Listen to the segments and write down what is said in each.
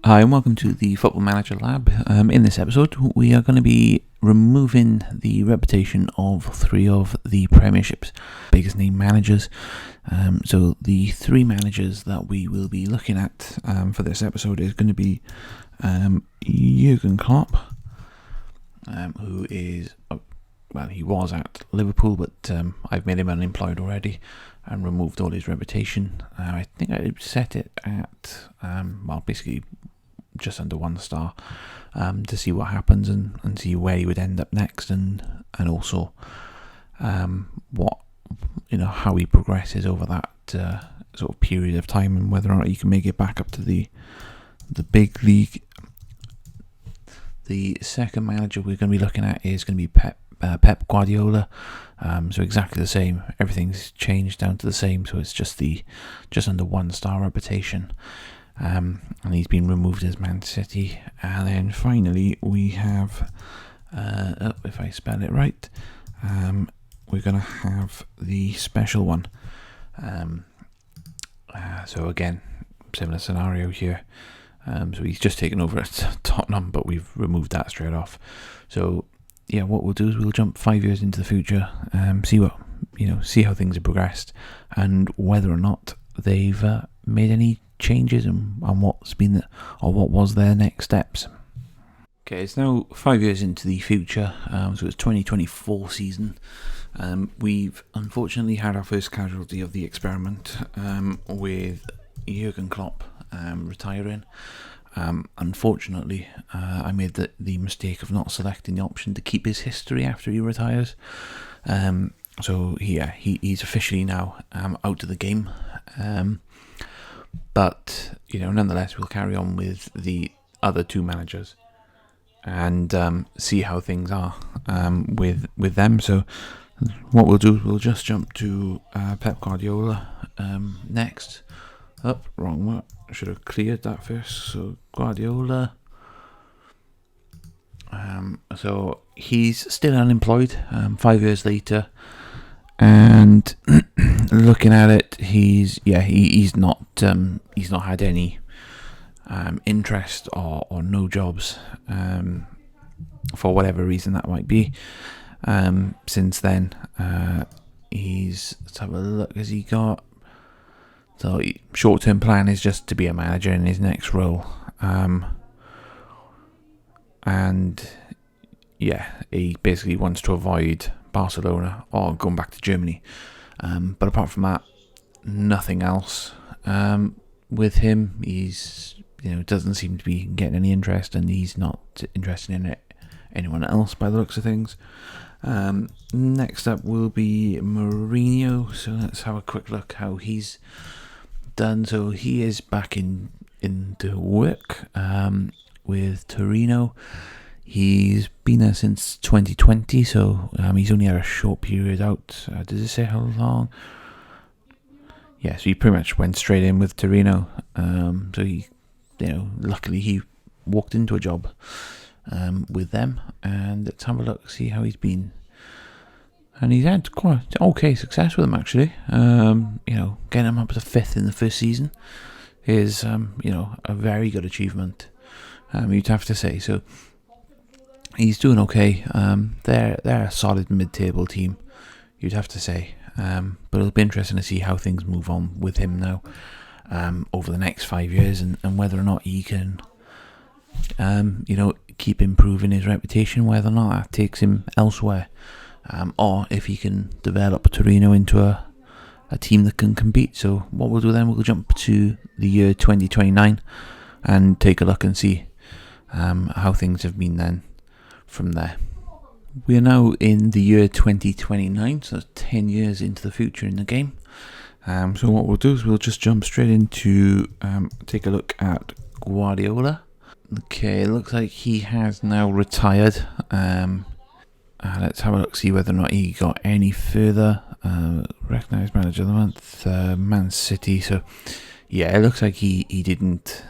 Hi and welcome to the Football Manager Lab. In this episode we are going to be removing the reputation of three of the Premiership's biggest name managers. So the three managers that we will be looking at for this episode is going to be Jurgen Klopp, who is, he was at Liverpool, but I've made him unemployed already and removed all his reputation. I think I set it at, basically just under 1 star, to see what happens and see where he would end up next, and also what, how he progresses over that sort of period of time, and whether or not he can make it back up to the big league. The second manager we're going to be looking at is going to be Pep Guardiola. So exactly the same. Everything's changed down to the same. So it's just under 1 star reputation. And he's been removed as Man City. And then finally we have, if I spell it right, we're going to have the special one. So again, similar scenario here. So he's just taken over at Tottenham, but we've removed that straight off. So yeah, what we'll do is we'll jump 5 years into the future, see how things have progressed, and whether or not they've made any changes and what was their next steps. Okay, it's now 5 years into the future, so it's 2024 season. We've unfortunately had our first casualty of the experiment, with Jurgen Klopp retiring. Unfortunately, I made the mistake of not selecting the option to keep his history after he retires. So he's officially now out of the game. But nonetheless, we'll carry on with the other two managers and see how things are with them. So what we'll do is we'll just jump to Pep Guardiola next. Wrong one. I should have cleared that first. So Guardiola. So he's still unemployed 5 years later, and looking at it, he's not had any interest or no jobs, for whatever reason that might be. Since then, let's have a look. Has he got? So short-term plan is just to be a manager in his next role, and he basically wants to avoid Barcelona or going back to Germany. But apart from that, nothing else. With him, he's doesn't seem to be getting any interest, and he's not interested in anyone else by the looks of things. Next up will be Mourinho. So let's have a quick look how he's done. So he is back into work with Torino. He's been there since 2020, so he's only had a short period out. Does it say how long? Yeah, so he pretty much went straight in with Torino. So he, luckily he walked into a job with them, and let's have a look, see how he's been. And he's had quite okay success with them, actually. Getting him up to 5th in the first season is, a very good achievement, you'd have to say. So he's doing okay. They're a solid mid-table team, you'd have to say. But it'll be interesting to see how things move on with him now, over the next 5 years, and whether or not he can, keep improving his reputation, whether or not that takes him elsewhere. Or if he can develop Torino into a team that can compete. So what we'll do then, we'll jump to the year 2029 and take a look and see how things have been then from there. We are now in the year 2029, so 10 years into the future in the game. So what we'll do is we'll just jump straight into take a look at Guardiola. Okay, it looks like he has now retired. Let's have a look, see whether or not he got any further. Recognised manager of the month, Man City. So yeah, it looks like he didn't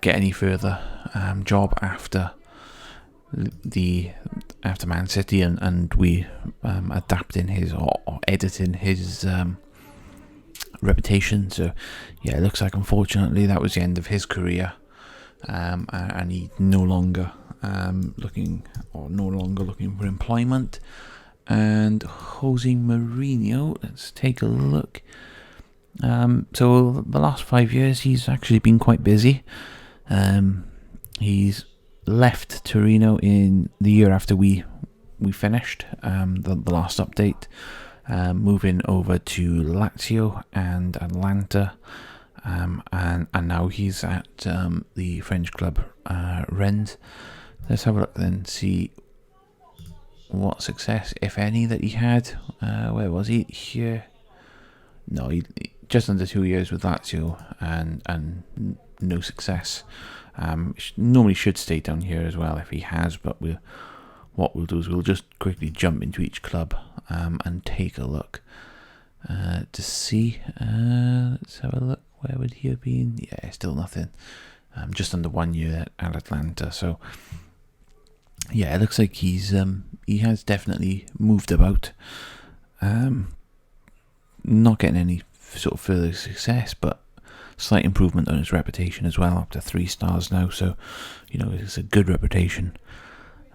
get any further job after Man City, and we adapting his or editing his reputation. So yeah, it looks like unfortunately that was the end of his career. and he's no longer looking for employment. And Jose Mourinho, let's take a look. So the last 5 years, he's actually been quite busy. He's left Torino in the year after we finished the last update, moving over to Lazio and Atlanta, and now he's at the French club Rennes. Let's have a look then, see what success, if any, that he had. Where was he? Here. No, he just under 2 years with Lazio and no success. Normally should stay down here as well if he has, but what we'll do is we'll just quickly jump into each club and take a look to see. Let's have a look. Where would he have been? Yeah, still nothing. Just under 1 year at Atlanta. So yeah, it looks like he has definitely moved about. Not getting any sort of further success, but slight improvement on his reputation as well, up to 3 stars now. So it's a good reputation.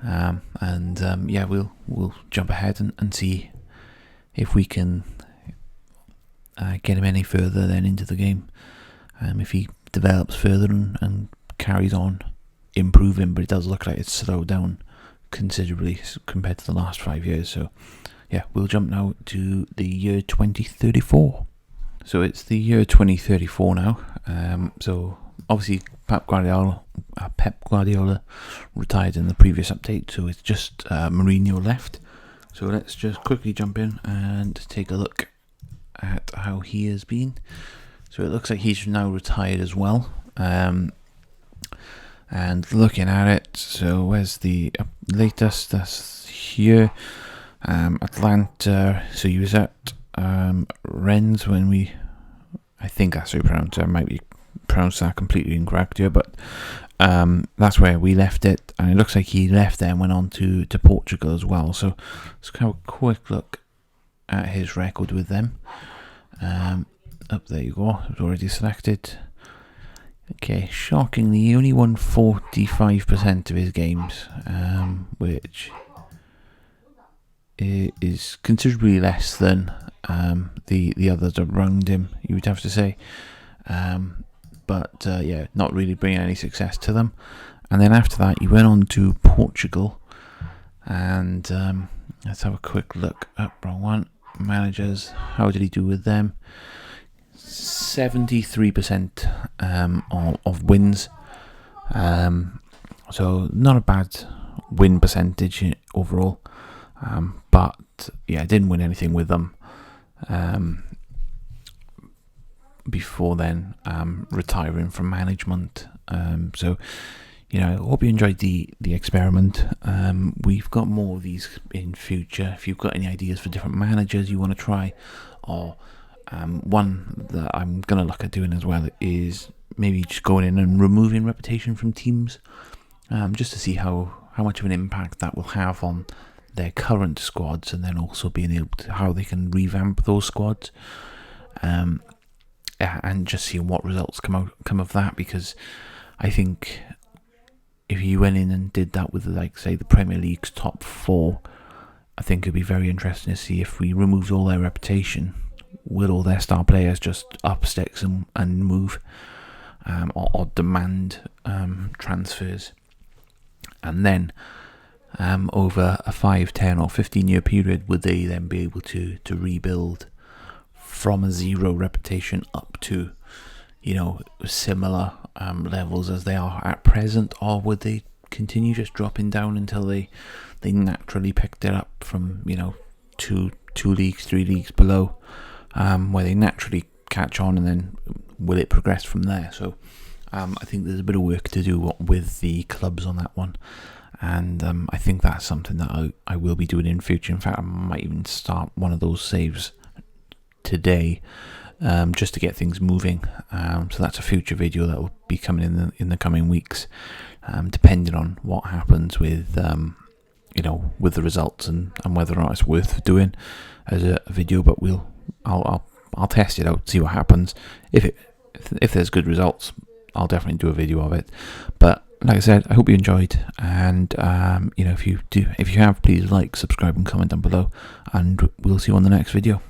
Yeah, we'll jump ahead and see if we can get him any further then into the game. If he develops further and carries on improving, but it does look like it's slowed down considerably compared to the last 5 years. So yeah, we'll jump now to the year 2034. So it's the year 2034 now. So obviously Pep Guardiola retired in the previous update, so it's just Mourinho left. So let's just quickly jump in and take a look at how he has been. So it looks like he's now retired as well. And looking at it, so where's the latest? That's here. Atlanta. So he was at Rennes when I think that's how you pronounce it. I might be pronounced that completely incorrect here, but that's where we left it. And it looks like he left there and went on to Portugal as well. So let's have a quick look at his record with them. Up there you go. It was already selected. Okay, shockingly, he only won 45% of his games, which is considerably less than the others around him, you would have to say. But yeah, not really bringing any success to them. And then after that, he went on to Portugal. And let's have a quick look. Wrong one. Managers, how did he do with them? 73% of wins. So not a bad win percentage overall. But yeah, didn't win anything with them before then, retiring from management. So I hope you enjoyed the experiment. We've got more of these in future. If you've got any ideas for different managers you want to try, or one that I'm going to look at doing as well is maybe just going in and removing reputation from teams, just to see how much of an impact that will have on their current squads, and then also being able to how they can revamp those squads, and just seeing what results come of that. Because I think if you went in and did that with, like, say, the Premier League's top 4, I think it'd be very interesting to see if we removed all their reputation, will all their star players just up sticks and move, or demand transfers, and then over a 5, 10 or 15 year period, would they then be able to rebuild from a 0 reputation up to similar levels as they are at present, or would they continue just dropping down until they naturally picked it up from 2 leagues, 3 leagues below, where they naturally catch on, and then will it progress from there? So I think there's a bit of work to do with the clubs on that one, and I think that's something that I will be doing in future. In fact, I might even start one of those saves today, just to get things moving. So that's a future video that will be coming in the coming weeks, depending on what happens with with the results and whether or not it's worth doing as a video. But I'll test it out, see what happens. If there's good results, I'll definitely do a video of it. But like I said, I hope you enjoyed, and if you have, please like, subscribe, and comment down below, and we'll see you on the next video.